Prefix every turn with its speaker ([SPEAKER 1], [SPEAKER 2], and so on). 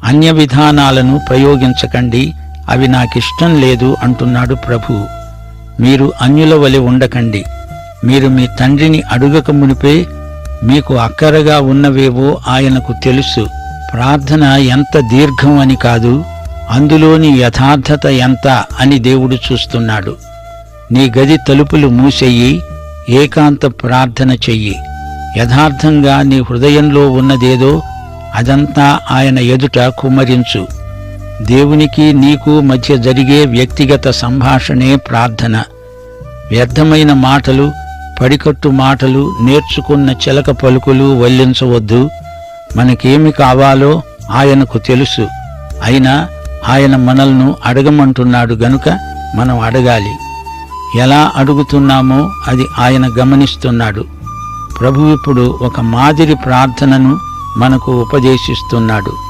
[SPEAKER 1] అన్య విధానాలను ప్రయోగించకండి, అవి నాకిష్టం లేదు అంటున్నాడు ప్రభువు. మీరు అన్యుల వలె ఉండకండి. మీరు మీ తండ్రిని అడుగక మునిపే మీకు అక్కరగా ఉన్నవేవో ఆయనకు తెలుసు. ప్రార్థన ఎంత దీర్ఘం అని కాదు, అందులోని యథార్థత ఎంత అని దేవుడు చూస్తున్నాడు. నీ గది తలుపులు మూసెయ్యి, ఏకాంత ప్రార్థన చెయ్యి. యథార్థంగా నీ హృదయంలో ఉన్నదేదో అదంతా ఆయన ఎదుట కుమ్మరించు. దేవునికి నీకు మధ్య జరిగే వ్యక్తిగత సంభాషణే ప్రార్థన. వ్యర్థమైన మాటలు, పడికట్టు మాటలు, నేర్చుకున్న చిలక పలుకులు వల్లించవద్దు. మనకేమి కావాలో ఆయనకు తెలుసు. అయినా ఆయన మనల్ని అడగమంటున్నాడు గనుక మనం అడగాలి. ఎలా అడుగుతున్నామో అది ఆయన గమనిస్తున్నాడు. ప్రభువు ఇప్పుడు ఒక మాదిరి ప్రార్థనను మనకు ఉపదేశిస్తున్నాడు.